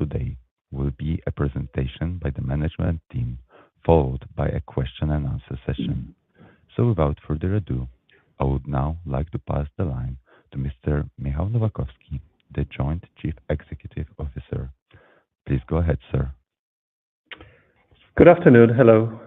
today will be a presentation by the management team, followed by a question and answer session. So without further ado, I would now like to pass the line to Mr. Michał Nowakowski, the Joint Chief Executive Officer. Please go ahead, sir. Good afternoon. Hello.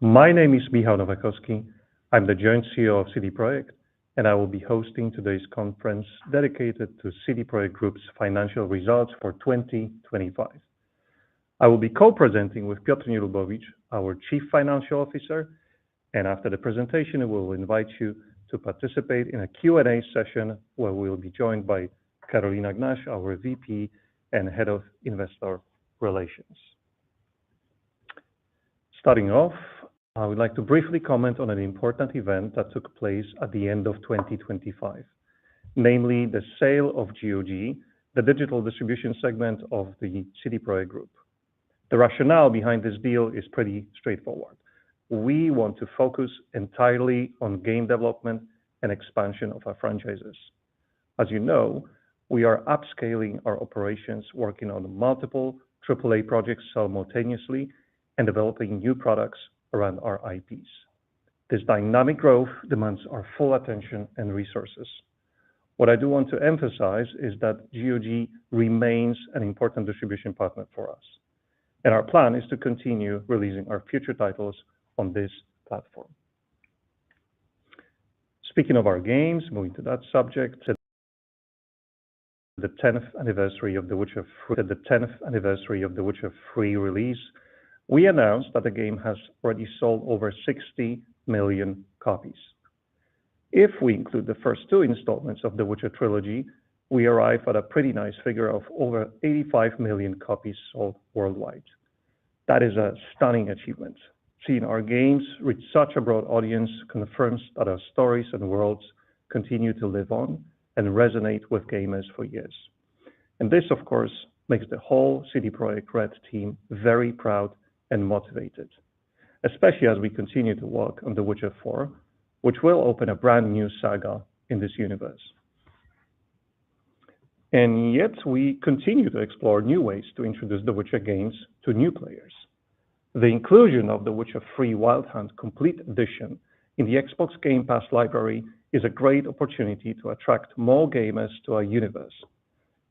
My name is Michał Nowakowski. I'm the Joint CEO of CD Projekt, and I will be hosting today's conference dedicated to CD Projekt Group's financial results for 2025. I will be co-presenting with Piotr Nie-Lubowicz, our Chief Financial Officer, and after the presentation, we will invite you to participate in a Q&A session where we'll be joined by Karolina Gnaś, our VP and Head of Investor Relations. Starting off, I would like to briefly comment on an important event that took place at the end of 2025, namely the sale of GOG, the digital distribution segment of the CD Projekt Group. The rationale behind this deal is pretty straightforward. We want to focus entirely on game development and expansion of our franchises. As you know, we are upscaling our operations, working on multiple AAA projects simultaneously and developing new products around our IPs. This dynamic growth demands our full attention and resources. What I do want to emphasize is that GOG remains an important distribution partner for us, and our plan is to continue releasing our future titles on this platform. Speaking of our games, moving to that subject, the 10th anniversary of The Witcher 3 release, we announced that the game has already sold over 60 million copies. If we include the first two installments of The Witcher trilogy, we arrive at a pretty nice figure of over 85 million copies sold worldwide. That is a stunning achievement. Seeing our games reach such a broad audience confirms that our stories and worlds continue to live on and resonate with gamers for years. And this, of course, makes the whole CD Projekt Red team very proud and motivated, especially as we continue to work on The Witcher 4, which will open a brand new saga in this universe. And yet we continue to explore new ways to introduce The Witcher games to new players. The inclusion of The Witcher 3 Wild Hunt Complete Edition in the Xbox Game Pass library is a great opportunity to attract more gamers to our universe.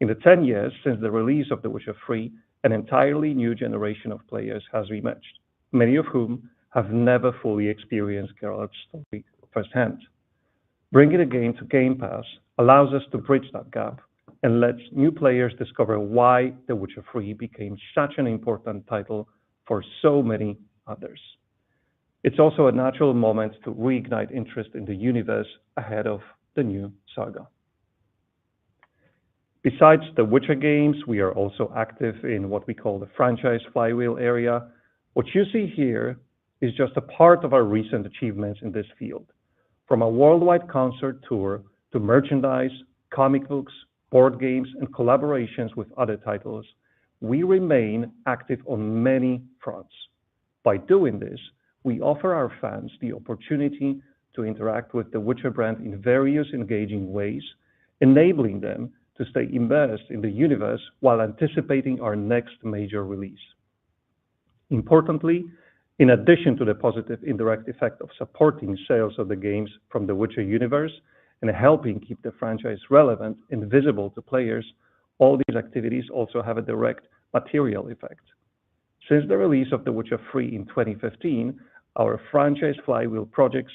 In the 10 years since the release of The Witcher 3, an entirely new generation of players has rematched, many of whom have never fully experienced Geralt's story firsthand. Bringing the game to Game Pass allows us to bridge that gap and lets new players discover why The Witcher 3 became such an important title for so many others. It's also a natural moment to reignite interest in the universe ahead of the new saga. Besides the Witcher games, we are also active in what we call the franchise flywheel area. What you see here is just a part of our recent achievements in this field. From a worldwide concert tour to merchandise, comic books, board games, and collaborations with other titles, we remain active on many fronts. By doing this, we offer our fans the opportunity to interact with the Witcher brand in various engaging ways, enabling them to stay immersed in the universe while anticipating our next major release. Importantly, in addition to the positive indirect effect of supporting sales of the games from the Witcher universe and helping keep the franchise relevant and visible to players, all these activities also have a direct material effect. Since the release of The Witcher 3 in 2015, our franchise flywheel projects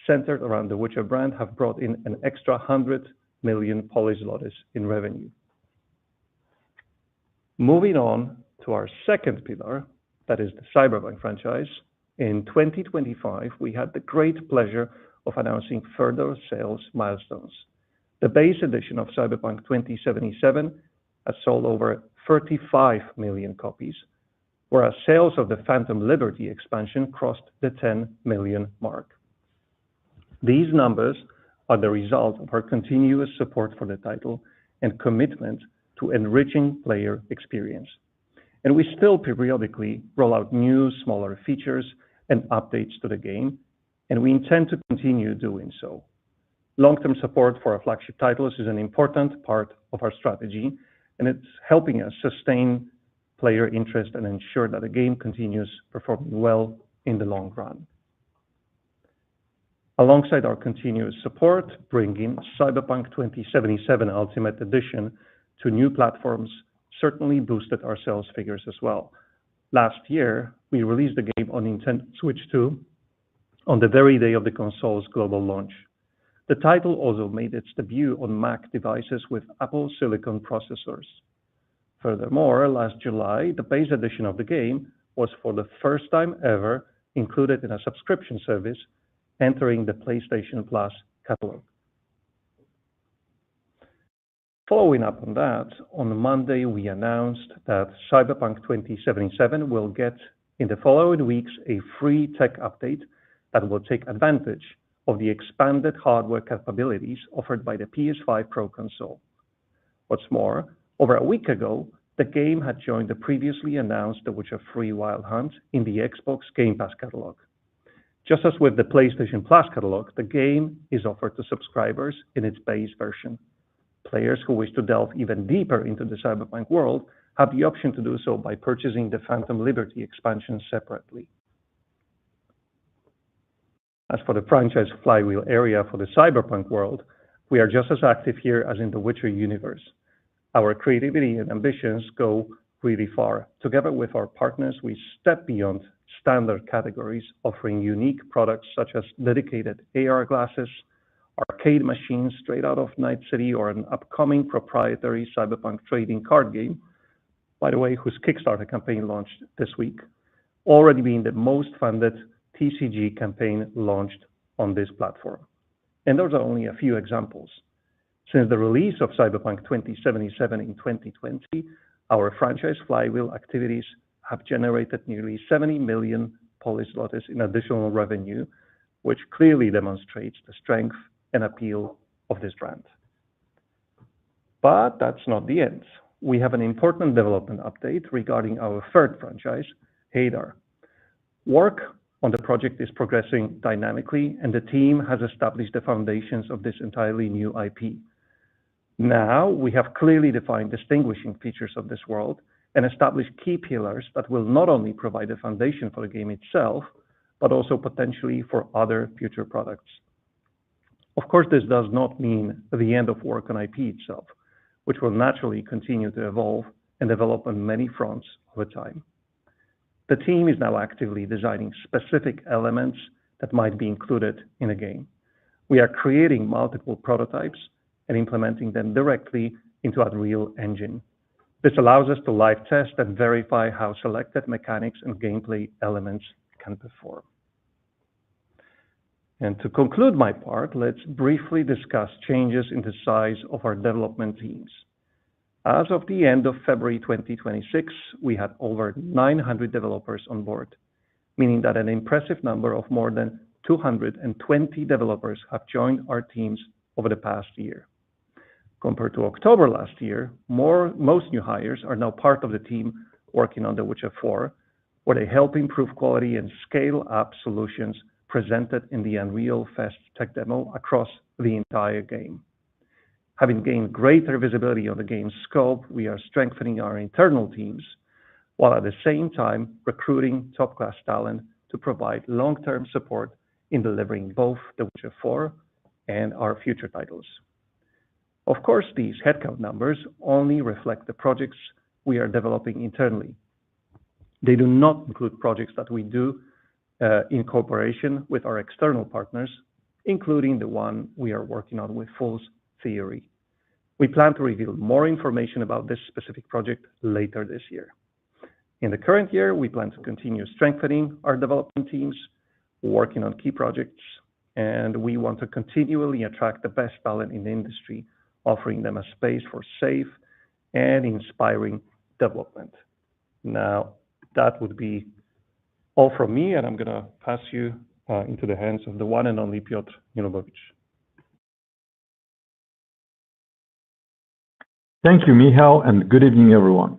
centered around the Witcher brand have brought in an extra 100 million Polish zlotys in revenue. Moving on to our second pillar, that is the Cyberpunk franchise. In 2025, we had the great pleasure of announcing further sales milestones. The base edition of Cyberpunk 2077 has sold over 35 million copies, whereas sales of the Phantom Liberty expansion crossed the 10 million mark. These numbers are the result of our continuous support for the title and commitment to enriching player experience. And we still periodically roll out new, smaller features and updates to the game, and we intend to continue doing so. Long-term support for our flagship titles is an important part of our strategy, and it's helping us sustain player interest and ensure that the game continues performing well in the long run. Alongside our continuous support, bringing Cyberpunk 2077 Ultimate Edition to new platforms certainly boosted our sales figures as well. Last year, we released the game on Nintendo Switch 2 on the very day of the console's global launch. The title also made its debut on Mac devices with Apple Silicon processors. Furthermore, last July, the base edition of the game was for the first time ever included in a subscription service, entering the PlayStation Plus catalog. Following up on that, on Monday we announced that Cyberpunk 2077 will get in the following weeks a free tech update that will take advantage of the expanded hardware capabilities offered by the PS5 Pro console. What's more, over a week ago, the game had joined the previously announced The Witcher 3 Wild Hunt in the Xbox Game Pass catalog. Just as with the PlayStation Plus catalog, the game is offered to subscribers in its base version. Players who wish to delve even deeper into the Cyberpunk world have the option to do so by purchasing the Phantom Liberty expansion separately. As for the franchise flywheel area for the Cyberpunk world, we are just as active here as in the Witcher universe. Our creativity and ambitions go really far. Together with our partners, we step beyond standard categories, offering unique products such as dedicated AR glasses, arcade machines straight out of Night City, or an upcoming proprietary Cyberpunk trading card game, by the way, whose Kickstarter campaign launched this week, already being the most funded TCG campaign launched on this platform. And those are only a few examples. Since the release of Cyberpunk 2077 in 2020, our franchise flywheel activities have generated nearly 70 million Polish zlotys in additional revenue, which clearly demonstrates the strength and appeal of this brand. But that's not the end. We have an important development update regarding our third franchise, Hadar. Work on the project is progressing dynamically, and the team has established the foundations of this entirely new IP. Now we have clearly defined distinguishing features of this world and established key pillars that will not only provide the foundation for the game itself, but also potentially for other future products. Of course, this does not mean the end of work on IP itself, which will naturally continue to evolve and develop on many fronts over time. The team is now actively designing specific elements that might be included in a game. We are creating multiple prototypes and implementing them directly into Unreal Engine. This allows us to live test and verify how selected mechanics and gameplay elements can perform. And to conclude my part, let's briefly discuss changes in the size of our development teams. As of the end of February 2026, we had over 900 developers on board, meaning that an impressive number of more than 220 developers have joined our teams over the past year. Compared to October last year, most new hires are now part of the team working on The Witcher 4, where they help improve quality and scale up solutions presented in the Unreal Fest tech demo across the entire game. Having gained greater visibility on the game's scope, we are strengthening our internal teams, while at the same time recruiting top-class talent to provide long-term support in delivering both The Witcher 4 and our future titles. Of course, these headcount numbers only reflect the projects we are developing internally. They do not include projects that we do in cooperation with our external partners, including the one we are working on with Fool's Theory. We plan to reveal more information about this specific project later this year. In the current year, we plan to continue strengthening our development teams, working on key projects, and we want to continually attract the best talent in the industry, offering them a space for safe and inspiring development. Now, that would be all from me, and I'm going to pass you into the hands of the one and only Piotr Milubowicz. Thank you, Michał, and good evening, everyone.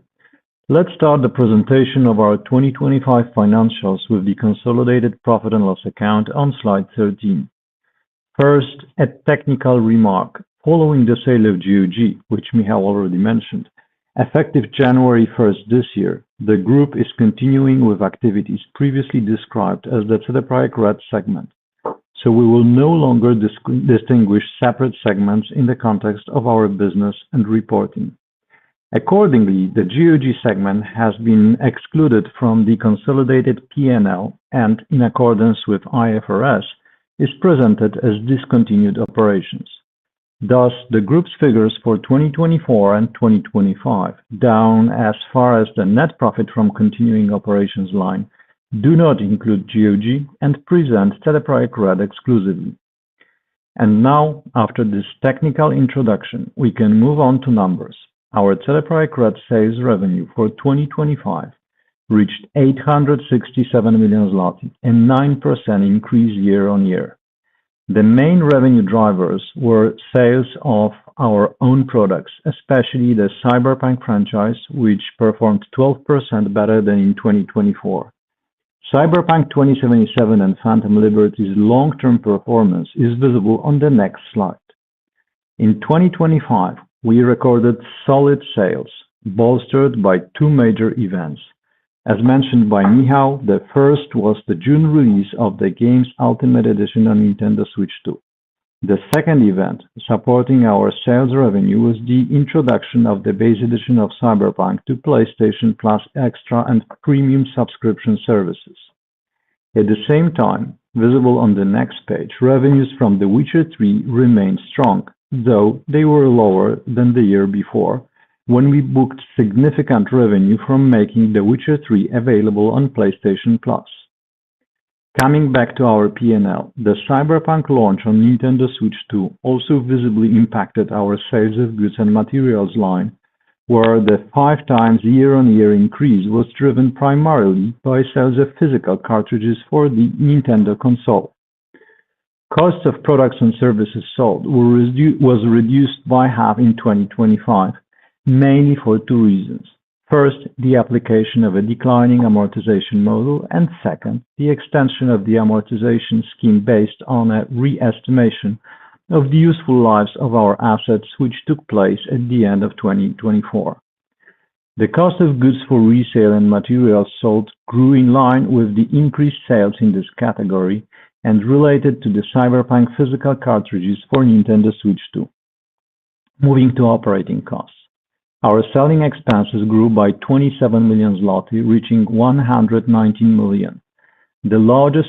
Let's start the presentation of our 2025 financials with the consolidated profit and loss account on slide 13. First, a technical remark. Following the sale of GOG, which Michał already mentioned, Effective January 1st this year, the group is continuing with activities previously described as the CD Projekt Red segment, so we will no longer distinguish separate segments in the context of our business and reporting. Accordingly, the GOG segment has been excluded from the consolidated P&L and, in accordance with IFRS, is presented as discontinued operations. Thus, the group's figures for 2024 and 2025, down as far as the net profit from continuing operations line, do not include GOG and present CD Projekt Red exclusively. And now, after this technical introduction, we can move on to numbers. Our CD Projekt Red sales revenue for 2025 reached 867 million zloty, a 9% increase year-on-year. The main revenue drivers were sales of our own products, especially the Cyberpunk franchise, which performed 12% better than in 2024. Cyberpunk 2077 and Phantom Liberty's long-term performance is visible on the next slide. In 2025, we recorded solid sales, bolstered by two major events. As mentioned by Michał, the first was the June release of the game's Ultimate Edition on Nintendo Switch 2. The second event, supporting our sales revenue, was the introduction of the base edition of Cyberpunk to PlayStation Plus Extra and Premium subscription services. At the same time, visible on the next page, revenues from The Witcher 3 remained strong, though they were lower than the year before, when we booked significant revenue from making The Witcher 3 available on PlayStation Plus. Coming back to our P&L, the Cyberpunk launch on Nintendo Switch 2 also visibly impacted our sales of goods and materials line, where the 5 times year-on-year increase was driven primarily by sales of physical cartridges for the Nintendo console. Cost of products and services sold was reduced by half in 2025, mainly for two reasons. First, the application of a declining amortization model, and second, the extension of the amortization scheme based on a re-estimation of the useful lives of our assets, which took place at the end of 2024. The cost of goods for resale and materials sold grew in line with the increased sales in this category and related to the Cyberpunk physical cartridges for Nintendo Switch 2. Moving to operating costs. Our selling expenses grew by 27 million zloty, reaching 119 million. The largest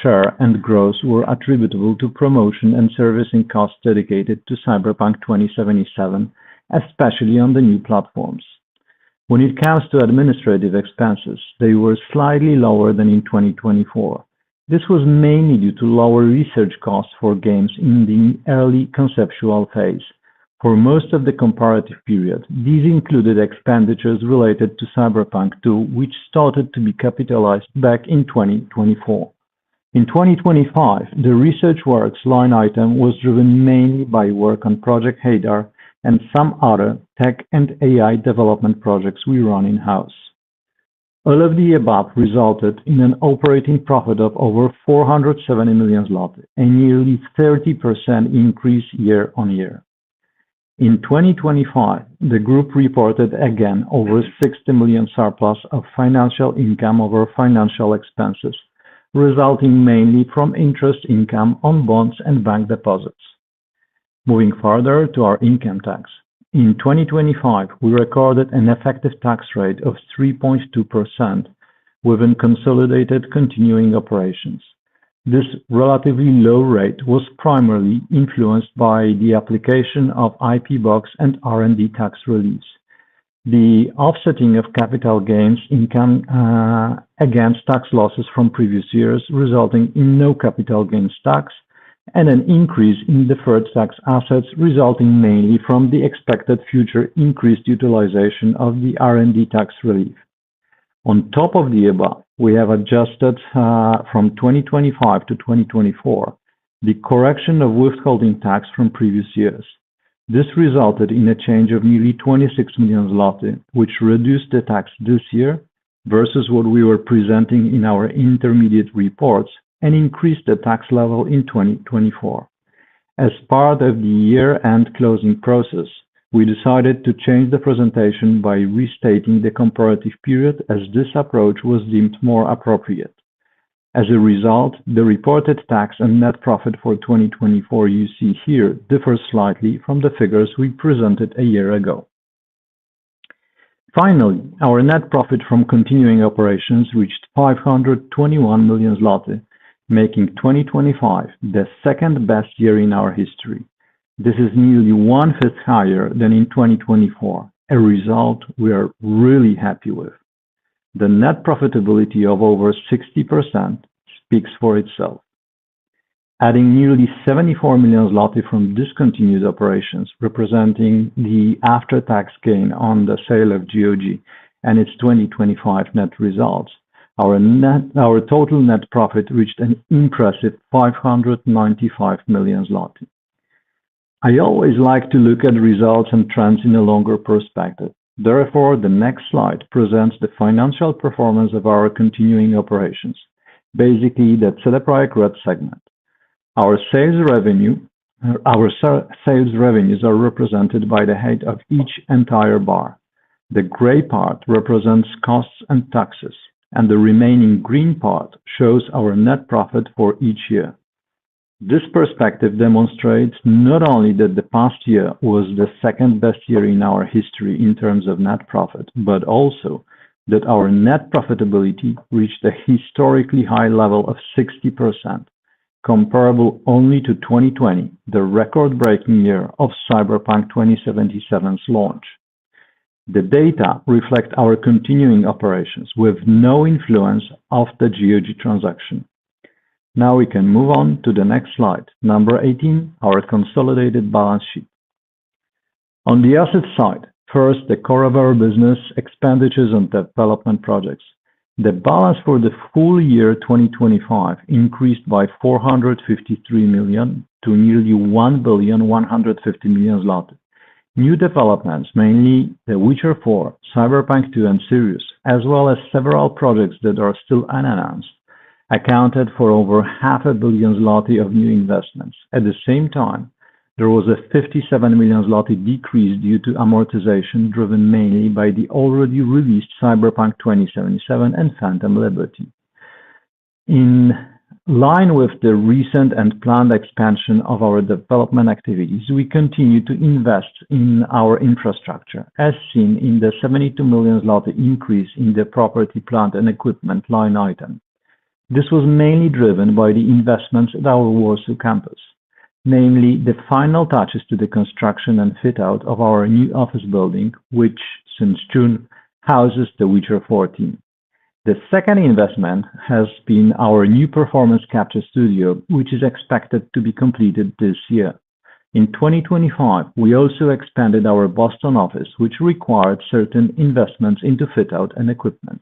share and growth were attributable to promotion and servicing costs dedicated to Cyberpunk 2077, especially on the new platforms. When it comes to administrative expenses, they were slightly lower than in 2024. This was mainly due to lower research costs for games in the early conceptual phase. For most of the comparative period, these included expenditures related to Cyberpunk 2, which started to be capitalized back in 2024. In 2025, the research works line item was driven mainly by work on Project Hadar and some other tech and AI development projects we run in-house. All of the above resulted in an operating profit of over 470 million zloty, a nearly 30% increase year-on-year. In 2025, the group reported again over 60 million surplus of financial income over financial expenses, resulting mainly from interest income on bonds and bank deposits. Moving further to our income tax. In 2025, we recorded an effective tax rate of 3.2% within consolidated continuing operations. This relatively low rate was primarily influenced by the application of IP box and R&D tax reliefs, the offsetting of capital gains income against tax losses from previous years, resulting in no capital gains tax, and an increase in deferred tax assets resulting mainly from the expected future increased utilization of the R&D tax relief. On top of the above, we have adjusted from 2025 to 2024 the correction of withholding tax from previous years. This resulted in a change of nearly 26 million zloty, which reduced the tax this year versus what we were presenting in our intermediate reports and increased the tax level in 2024. As part of the year-end closing process, we decided to change the presentation by restating the comparative period as this approach was deemed more appropriate. As a result, the reported tax and net profit for 2024 you see here differs slightly from the figures we presented a year ago. Finally, our net profit from continuing operations reached 521 million zloty, making 2025 the second best year in our history. This is nearly 1/5 higher than in 2024, a result we are really happy with. The net profitability of over 60% speaks for itself. Adding nearly 74 million zloty from discontinued operations, representing the after-tax gain on the sale of GOG and its 2025 net results, our total net profit reached an impressive 595 million zloty. I always like to look at results and trends in a longer perspective. Therefore, the next slide presents the financial performance of our continuing operations, basically the Cellebrite Red segment. Our sales revenues are represented by the height of each entire bar. The gray part represents costs and taxes, and the remaining green part shows our net profit for each year. This perspective demonstrates not only that the past year was the second best year in our history in terms of net profit, but also that our net profitability reached a historically high level of 60%, comparable only to 2020, the record-breaking year of Cyberpunk 2077's launch. The data reflect our continuing operations with no influence of the GOG transaction. Now we can move on to the next slide, number 18, our consolidated balance sheet. On the asset side, first, the core of our business, expenditures on development projects. The balance for the full year 2025 increased by 453 million to nearly 1,150 million zloty. New developments, mainly The Witcher 4, Cyberpunk 2, and Sirius, as well as several projects that are still unannounced, accounted for over 500 million zloty of new investments. At the same time, there was a 57 million zloty decrease due to amortization driven mainly by the already released Cyberpunk 2077 and Phantom Liberty. In line with the recent and planned expansion of our development activities, we continue to invest in our infrastructure, as seen in the 72 million zloty increase in the property, plant, and equipment line item. This was mainly driven by the investments at our Warsaw campus, namely the final touches to the construction and fit-out of our new office building, which, since June, houses The Witcher 4 team. The second investment has been our new performance capture studio, which is expected to be completed this year. In 2025, we also expanded our Boston office, which required certain investments into fit-out and equipment.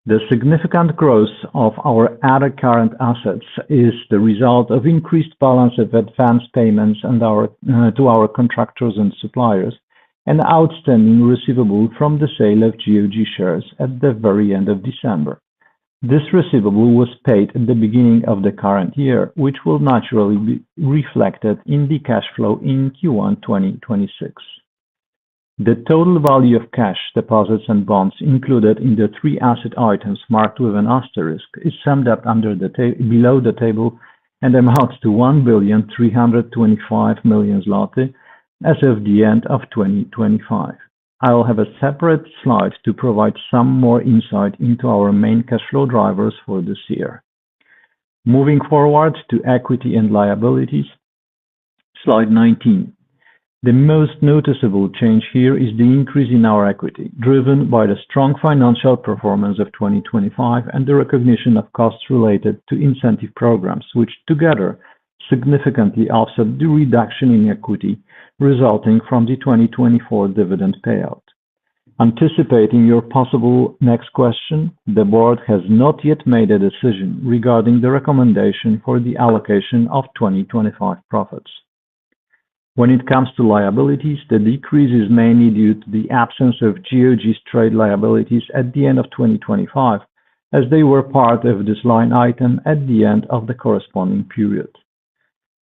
The significant growth of our other current assets is the result of increased balance of advance payments and to our contractors and suppliers, and outstanding receivable from the sale of GOG shares at the very end of December. This receivable was paid at the beginning of the current year, which will naturally be reflected in the cash flow in Q1 2026. The total value of cash, deposits, and bonds included in the three asset items marked with an asterisk is summed up below the table and amounts to 1,325 million zloty as of the end of 2025. I will have a separate slide to provide some more insight into our main cash flow drivers for this year. Moving forward to equity and liabilities, slide 19. The most noticeable change here is the increase in our equity, driven by the strong financial performance of 2025 and the recognition of costs related to incentive programs, which together significantly offset the reduction in equity resulting from the 2024 dividend payout. Anticipating your possible next question, the board has not yet made a decision regarding the recommendation for the allocation of 2025 profits. When it comes to liabilities, the decrease is mainly due to the absence of GOG's trade liabilities at the end of 2025, as they were part of this line item at the end of the corresponding period.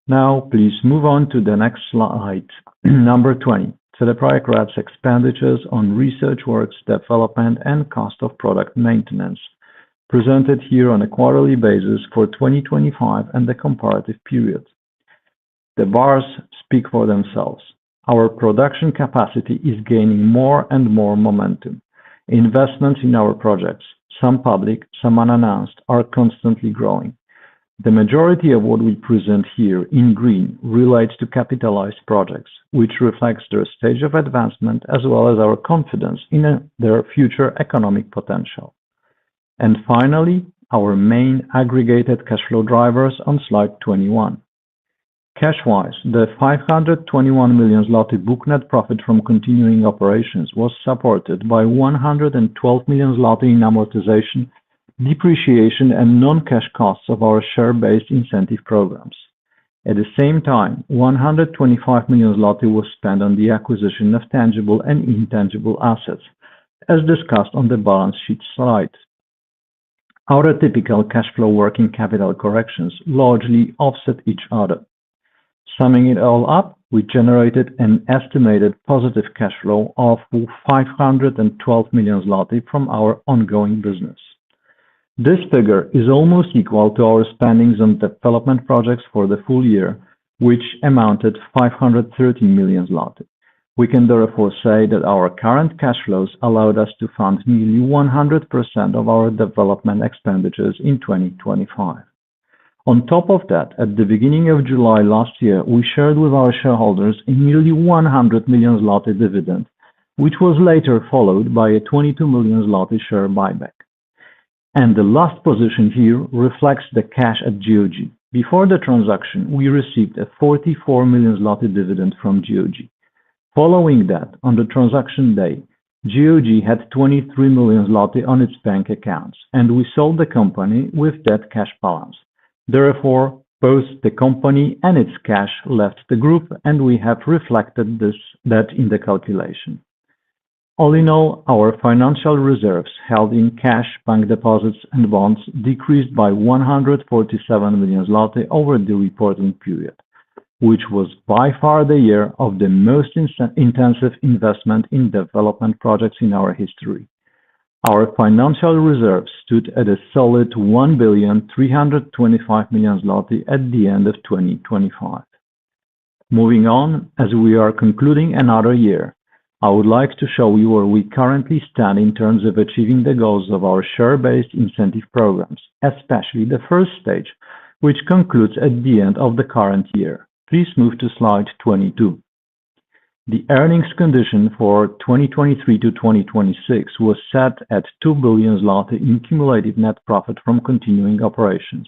Now, please move on to the next slide, number 20, Cellebrite Rad's expenditures on research works, development, and cost of product maintenance, presented here on a quarterly basis for 2025 and the comparative period. The bars speak for themselves. Our production capacity is gaining more and more momentum. Investments in our projects, some public, some unannounced, are constantly growing. The majority of what we present here in green relates to capitalized projects, which reflects their stage of advancement as well as our confidence in their future economic potential. And finally, our main aggregated cash flow drivers on slide 21. Cash-wise, the 521 million zloty book net profit from continuing operations was supported by 112 million zloty in amortization, depreciation, and non-cash costs of our share-based incentive programs. At the same time, 125 million zloty was spent on the acquisition of tangible and intangible assets, as discussed on the balance sheet slide. Our typical cash flow working capital corrections largely offset each other. Summing it all up, we generated an estimated positive cash flow of 512 million zloty from our ongoing business. This figure is almost equal to our spendings on development projects for the full year, which amounted 513 million zloty. We can therefore say that our current cash flows allowed us to fund nearly 100% of our development expenditures in 2025. On top of that, at the beginning of July last year, we shared with our shareholders a nearly 100 million zloty dividend, which was later followed by a 22 million zloty share buyback. And the last position here reflects the cash at GOG. Before the transaction, we received a 44 million zloty dividend from GOG. Following that, on the transaction day, GOG had 23 million zloty on its bank accounts, and we sold the company with that cash balance. Therefore, both the company and its cash left the group, and we have reflected that in the calculation. All in all, our financial reserves held in cash, bank deposits, and bonds decreased by 147 million zloty over the reporting period, which was by far the year of the most intensive investment in development projects in our history. Our financial reserves stood at a solid 1,325 million zloty at the end of 2025. Moving on, as we are concluding another year, I would like to show you where we currently stand in terms of achieving the goals of our share-based incentive programs, especially the first stage, which concludes at the end of the current year. Please move to slide 22. The earnings condition for 2023 to 2026 was set at 2 billion zloty in cumulative net profit from continuing operations.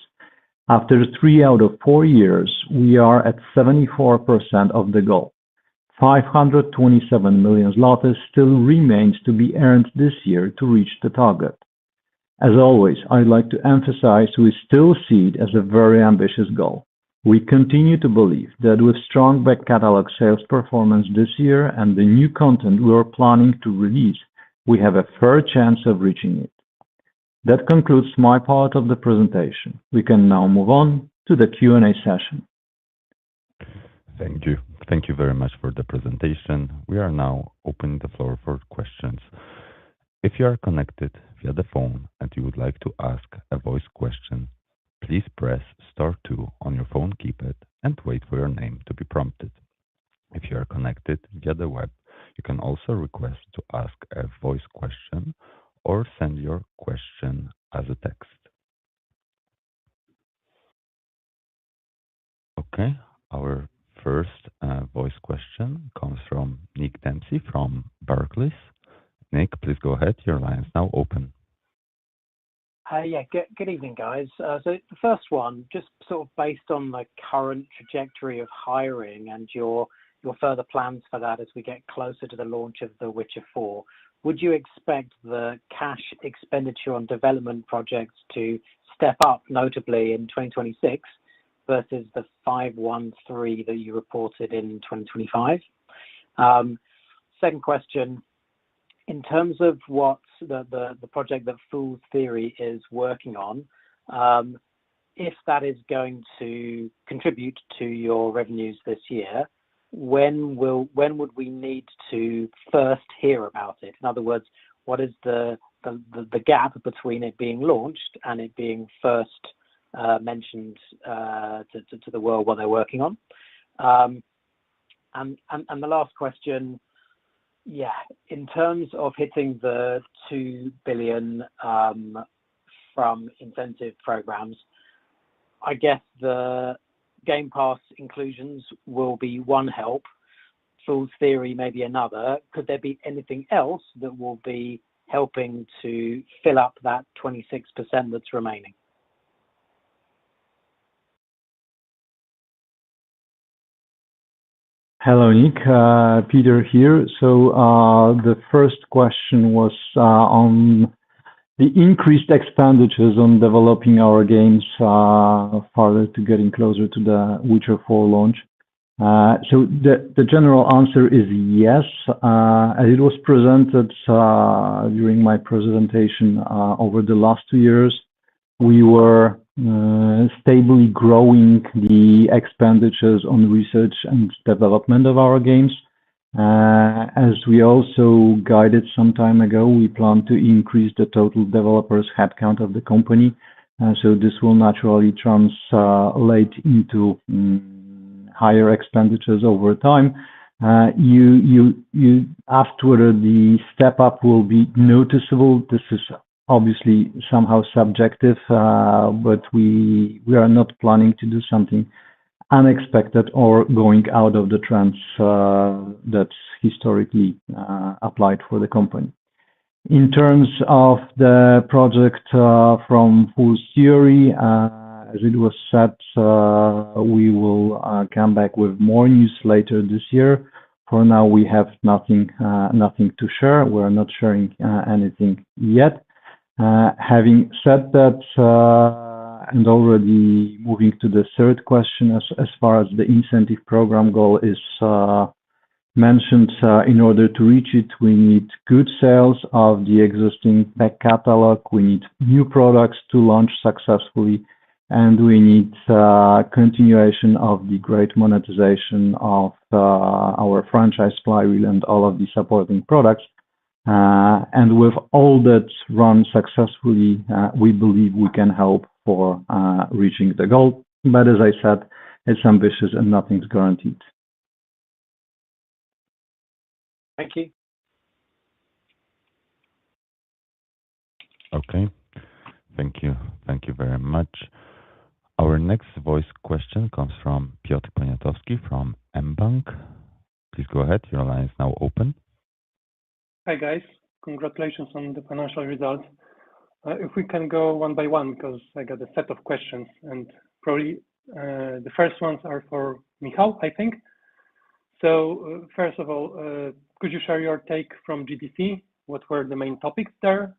After 3 out of 4 years, we are at 74% of the goal. 527 million zlotys still remains to be earned this year to reach the target. As always, I'd like to emphasize we still see it as a very ambitious goal. We continue to believe that with strong back catalog sales performance this year and the new content we are planning to release, we have a fair chance of reaching it. That concludes my part of the presentation. We can now move on to the Q&A session. Thank you. Thank you very much for the presentation. We are now opening the floor for questions. If you are connected via the phone and you would like to ask a voice question, please press star 2 on your phone keypad and wait for your name to be prompted. If you are connected via the web, you can also request to ask a voice question or send your question as a text. Okay, our first voice question comes from Nick Dempsey from Barclays. Nick, please go ahead. Your line is now open. Good evening, guys. So the first one, just sort of based on the current trajectory of hiring and your further plans for that as we get closer to the launch of The Witcher 4, would you expect the cash expenditure on development projects to step up notably in 2026 versus the 513 that you reported in 2025? Second question, in terms of what the project that Fool's Theory is working on, if that is going to contribute to your revenues this year, when would we need to first hear about it? In other words, what is the gap between it being launched and it being first mentioned to the world what they're working on? And the last question, in terms of hitting the 2 billion from incentive programs, I guess the Game Pass inclusions will be one help. Fool's Theory maybe another. Could there be anything else that will be helping to fill up that 26% that's remaining? Hello, Nick. Peter here. So the first question was on the increased expenditures on developing our games farther to getting closer to the Witcher 4 launch. So the general answer is yes. As it was presented during my presentation over the last 2 years, we were stably growing the expenditures on research and development of our games. As we also guided some time ago, we plan to increase the total developers headcount of the company. So this will naturally translate into higher expenditures over time. You asked whether the step up will be noticeable. This is obviously somehow subjective, but we are not planning to do something unexpected or going out of the trends that's historically applied for the company. In terms of the project from Fool's Theory, as it was said, we will come back with more news later this year. For now, we have nothing to share. We're not sharing anything yet. Having said that, and already moving to the third question, as far as the incentive program goal is mentioned, in order to reach it, we need good sales of the existing back catalog, we need new products to launch successfully, and we need continuation of the great monetization of our franchise flywheel and all of the supporting products. And with all that run successfully, we believe we can help for reaching the goal. But as I said, it's ambitious and nothing's guaranteed. Thank you. Okay. Thank you. Thank you very much. Our next voice question comes from Piotr Poniatowski from mBank. Please go ahead. Your line is now open. Hi, guys. Congratulations on the financial results. If we can go one by one, because I got a set of questions, and probably the first ones are for Michał, I think. So first of all, could you share your take from GDC? What were the main topics there?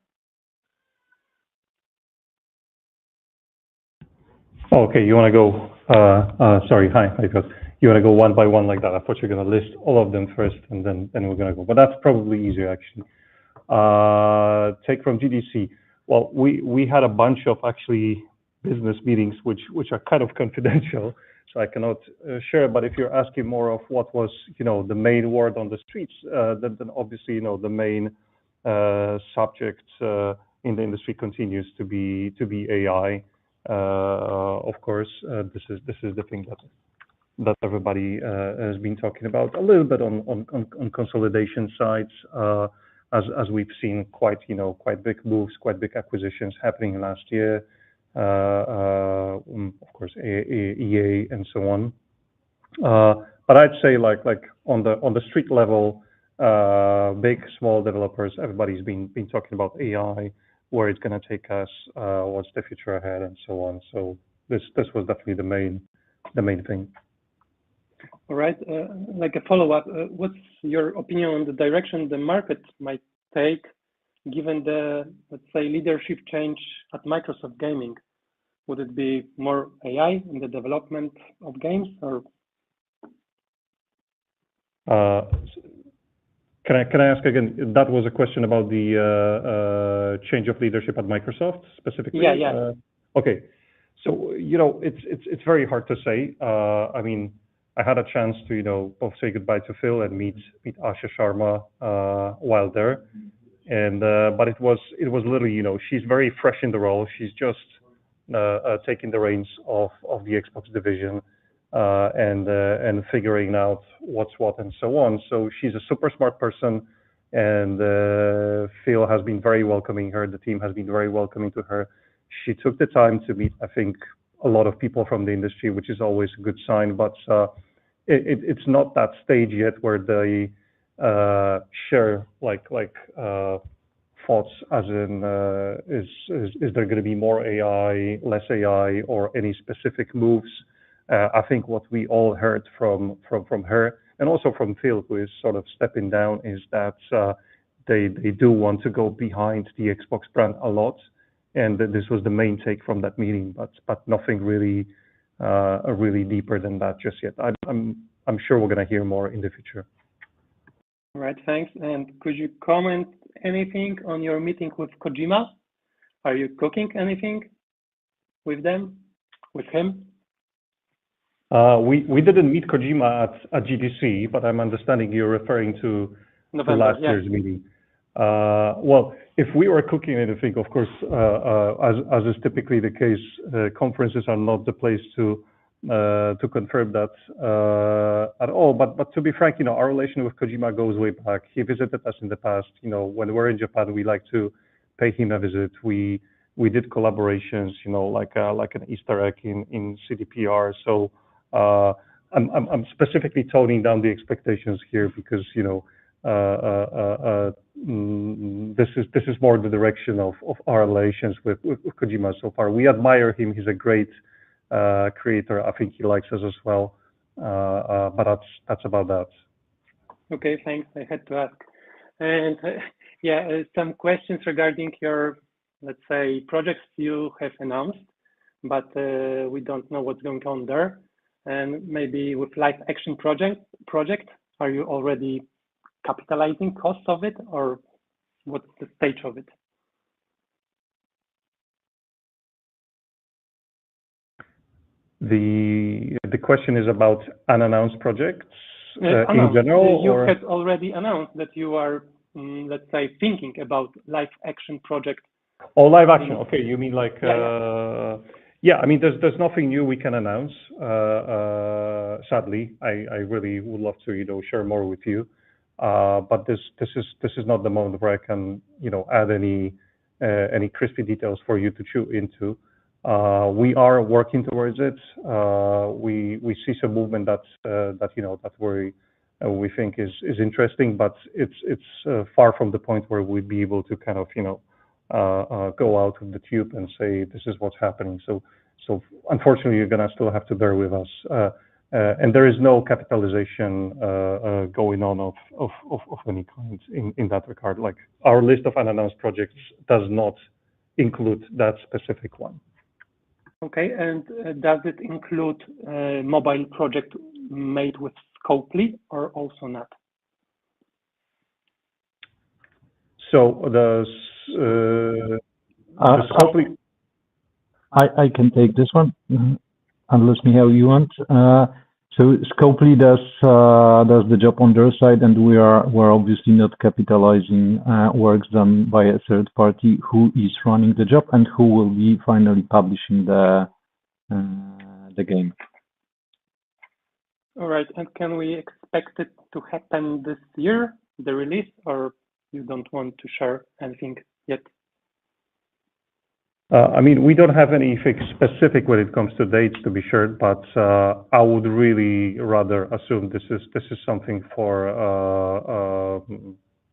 Okay, you want to go, sorry, hi, Piotr. You want to go one by one like that? I thought you were going to list all of them first, and then we're going to go. But that's probably easier, actually. Take from GDC. Well, we had a bunch of actually business meetings, which are kind of confidential, so I cannot share. But if you're asking more of what was, the main word on the streets, then obviously, the main subject in the industry continues to be AI. Of course, this is the thing that everybody has been talking about a little bit on consolidation sides, as we've seen quite big moves, quite big acquisitions happening last year. Of course, EA and so on. But I'd say like on the street level, big, small developers, everybody's been talking about AI, where it's going to take us, what's the future ahead, and so on. So this was definitely the main thing. All right. Like a follow-up, what's your opinion on the direction the market might take, given the, let's say, leadership change at Microsoft Gaming? Would it be more AI in the development of games, or? Can I ask again? That was a question about the change of leadership at Microsoft specifically. Yeah. Okay. So it's very hard to say. I mean, I had a chance to, both say goodbye to Phil and meet Asha Sharma while there. And but it was literally, she's very fresh in the role. She's just taking the reins of the Xbox division and figuring out what's what and so on. So she's a super smart person, and Phil has been very welcoming her. The team has been very welcoming to her. She took the time to meet, I think, a lot of people from the industry, which is always a good sign. But it's not that stage yet where they share thoughts, as in is there going to be more AI, less AI, or any specific moves? I think what we all heard from her and also from Phil, who is sort of stepping down, is that they do want to go behind the Xbox brand a lot, and this was the main take from that meeting. But nothing really really deeper than that just yet. I'm sure we're going to hear more in the future. All right, thanks. And could you comment anything on your meeting with Kojima? Are you cooking anything with him? We didn't meet Kojima at GDC, but I'm understanding you're referring to November, last year's meeting. Well, if we were cooking anything, of course, as is typically the case, conferences are not the place to confirm that at all. But to be frank, our relation with Kojima goes way back. He visited us in the past. When we're in Japan, we like to pay him a visit. We did collaborations, like an Easter egg in CDPR. So I'm specifically toning down the expectations here because this is more the direction of our relations with Kojima so far. We admire him. He's a great creator. I think he likes us as well. But that's about that. Okay, thanks. I had to ask. And some questions regarding your, let's say, projects you have announced, but we don't know what's going on there. And maybe with live action project, are you already capitalizing costs of it, or what's the stage of it? The question is about unannounced projects in general? You had already announced that you are, let's say, thinking about live action project. Oh, live action. Okay, you mean like... Yeah. I mean, there's nothing new we can announce. Sadly, I really would love to, share more with you. But this is not the moment where I can, add any crispy details for you to chew into. We are working towards it. We see some movement that we think is interesting, but it's far from the point where we'd be able to kind of, go out of the tube and say this is what's happening. So unfortunately, you're gonna still have to bear with us. And there is no capitalization going on of any kind in that regard. Like, our list of unannounced projects does not include that specific one. Okay, and does it include a mobile project made with Scopely or also not? So the Scopely... I can take this one, unless Michał, you want. So Scopely does the job on their side, and we're obviously not capitalizing works done by a third party who is running the job and who will be finally publishing the game. All right, and can we expect it to happen this year, the release, or you don't want to share anything yet? I mean, we don't have anything specific when it comes to dates, to be sure, but I would really rather assume this is something for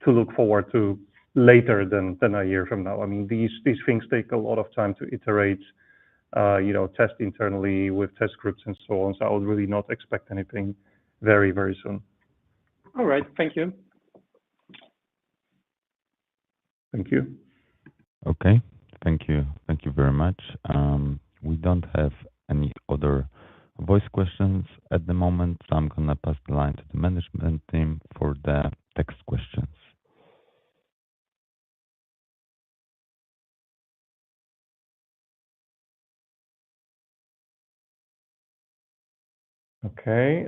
to look forward to later than a year from now. I mean, these things take a lot of time to iterate, test internally with test groups and so on. So I would really not expect anything very, very soon. All right, thank you. Thank you. Okay. Thank you. Thank you very much. We don't have any other voice questions at the moment, so I'm gonna pass the line to the management team for the text questions. Okay,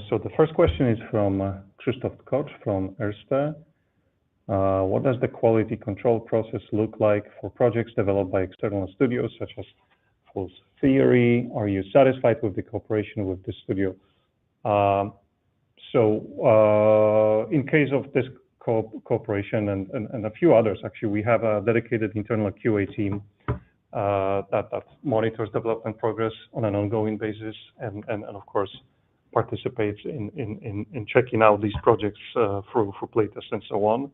so the first question is from Krzysztof Koch from Erste. What does the quality control process look like for projects developed by external studios such as Fool's Theory? Are you satisfied with the cooperation with the studio? In case of this cooperation and a few others, actually, we have a dedicated internal QA team that monitors development progress on an ongoing basis and of course participates in checking out these projects through playtests and so on.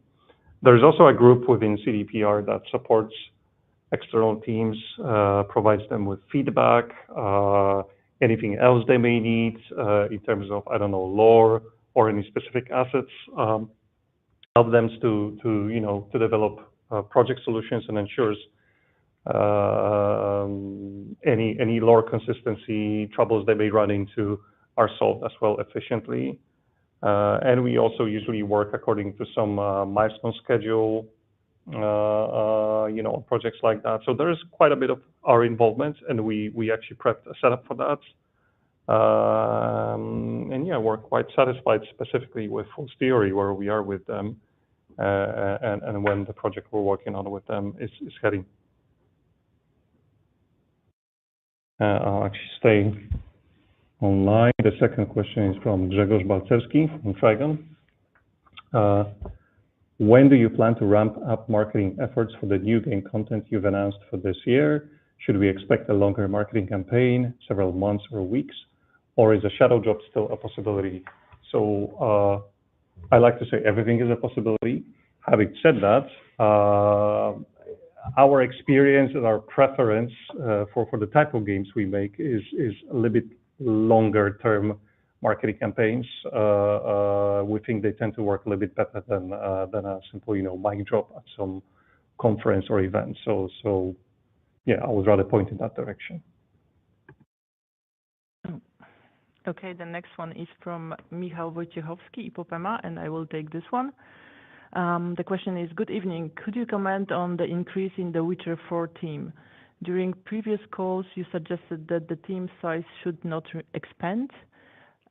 There's also a group within CDPR that supports external teams, provides them with feedback, anything else they may need in terms of, I don't know, lore or any specific assets, help them to develop project solutions and ensures any lore consistency troubles they may run into are solved as well efficiently. And we also usually work according to some milestone schedule, on projects like that. So there is quite a bit of our involvement, and we actually prepped a setup for that. And yeah, we're quite satisfied specifically with Fool's Theory, where we are with them, and when the project we're working on with them is heading. I'll actually stay online. The second question is from Grzegorz Balcerski from Trigon. When do you plan to ramp up marketing efforts for the new game content you've announced for this year? Should we expect a longer marketing campaign, several months or weeks, or is a shadow drop still a possibility? So I like to say everything is a possibility. Having said that, our experience and our preference for the type of games we make is a little bit longer term marketing campaigns. We think they tend to work a little bit better than a simple, mic drop at some conference or event. So yeah, I would rather point in that direction. Okay, the next one is from Michał Wojciechowski, Ipopema, and I will take this one. The question is, good evening. Could you comment on the increase in the Witcher 4 team? During previous calls, you suggested that the team size should not expand.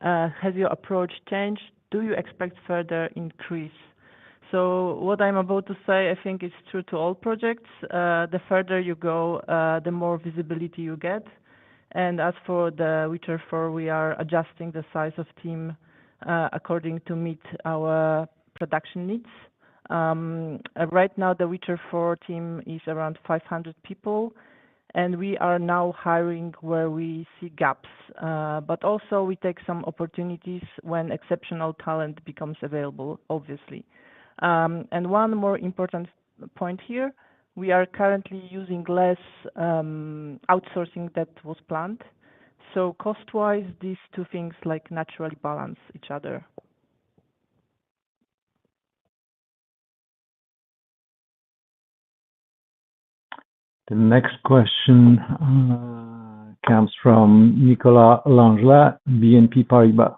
Has your approach changed? Do you expect further increase? So what I'm about to say, I think is true to all projects. The further you go, the more visibility you get. And as for the Witcher 4, we are adjusting the size of team according to meet our production needs. Right now, the Witcher 4 team is around 500 people, and we are now hiring where we see gaps. But also we take some opportunities when exceptional talent becomes available, obviously. And one more important point here, we are currently using less outsourcing that was planned. So cost-wise, these two things naturally balance each other. The next question comes from Nicolas Langelet, BNP Paribas.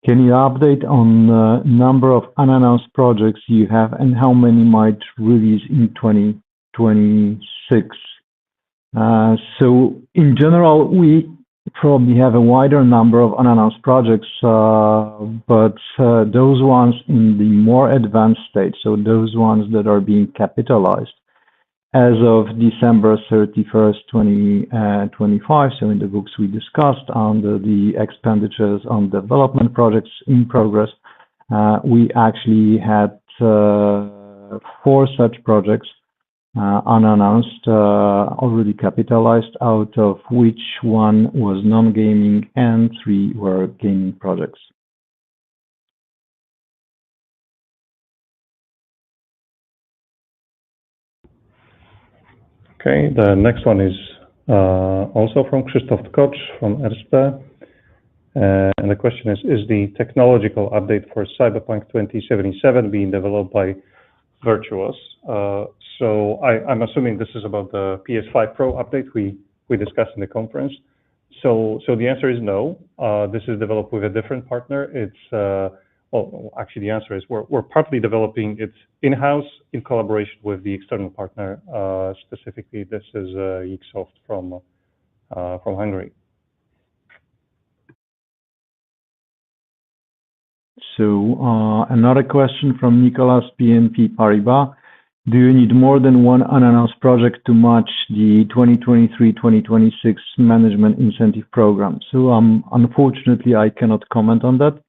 Can you update on the number of unannounced projects you have and how many might release in 2026? So in general, we probably have a wider number of unannounced projects, but those ones in the more advanced stage, so those ones that are being capitalized, as of December 31st, 2025, so in the books we discussed under the expenditures on development projects in progress, we actually had 4 such projects unannounced, already capitalized, out of which 1 was non-gaming and 3 were gaming projects. Okay, the next one is also from Krzysztof Koch from Erste. And the question is the technological update for Cyberpunk 2077 being developed by Virtuos? So I'm assuming this is about the PS5 Pro update we discussed in the conference. So the answer is no. This is developed with a different partner. Well, actually, the answer is we're partly developing it in-house in collaboration with the external partner. Specifically, this is Geeksoft from Hungary. So another question from Nicolas, BNP Paribas. Do you need more than one unannounced project to match the 2023-2026 management incentive program? So unfortunately, I cannot comment on that,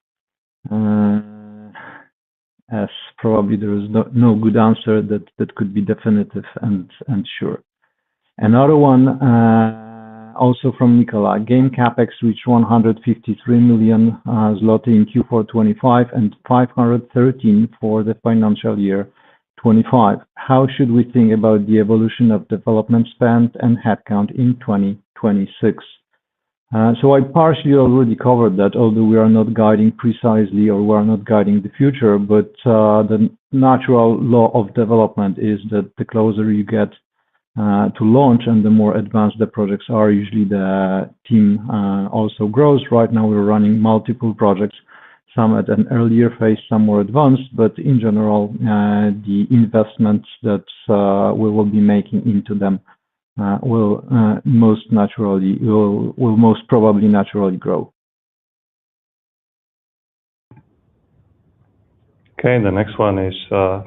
as probably there is no good answer that could be definitive and sure. Another one, also from Nicola. Game capex reached 153 million zloty in Q4 25 and 513 for the financial year 25. How should we think about the evolution of development spend and headcount in 2026? So I partially already covered that, although we are not guiding precisely or we are not guiding the future, but the natural law of development is that the closer you get to launch and the more advanced the projects are, usually the team also grows. Right now we're running multiple projects, some at an earlier phase, some more advanced, but in general, the investments that we will be making into them will most probably naturally grow. Okay, the next one is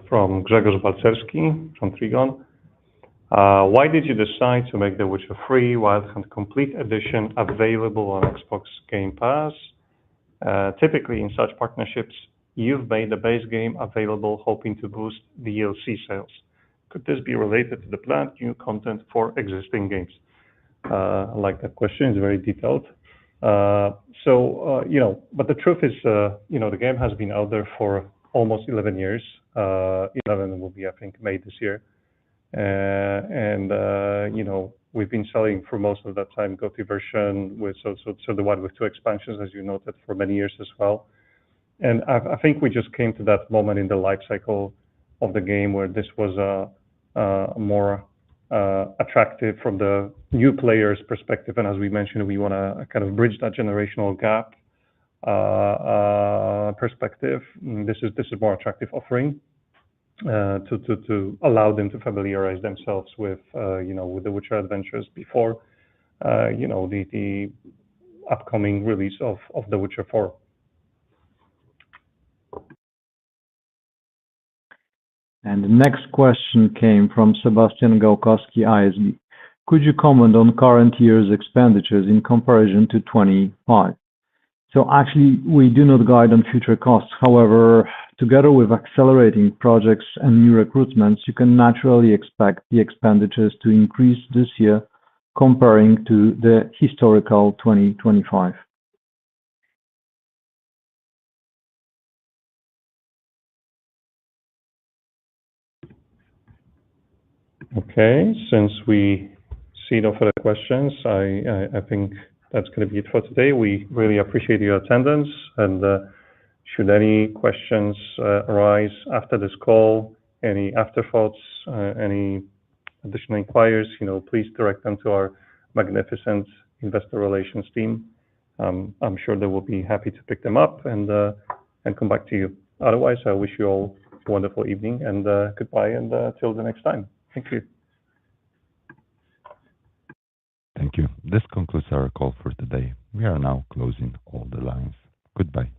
from Grzegorz Balcerski from Trigon. Why did you decide to make The Witcher 3 Wild Hunt Complete Edition available on Xbox Game Pass? Typically, in such partnerships, you've made the base game available hoping to boost DLC sales. Could this be related to the planned new content for existing games? I like that question. It's very detailed. But the truth is, the game has been out there for almost 11 years. 11 will be, I think, May this year. We've been selling for most of that time GOTY version with the one with 2 expansions, as you noted, for many years as well. And I think we just came to that moment in the life cycle of the game where this was more attractive from the new player's perspective. And as we mentioned, we want to kind of bridge that generational gap perspective. This is more attractive offering. To allow them to familiarize themselves with with the Witcher adventures before the upcoming release of The Witcher 4. And the next question came from Sebastian Gałkowski, ISB. Could you comment on current year's expenditures in comparison to 25? So actually, we do not guide on future costs. However, together with accelerating projects and new recruitments, you can naturally expect the expenditures to increase this year comparing to the historical 2025. Okay, since we see no further questions, I think that's going to be it for today. We really appreciate your attendance, and should any questions arise after this call, any afterthoughts, any additional inquiries, please direct them to our magnificent investor relations team. I'm sure they will be happy to pick them up and come back to you. Otherwise, I wish you all a wonderful evening and goodbye and till the next time. Thank you. Thank you. This concludes our call for today. We are now closing all the lines. Goodbye.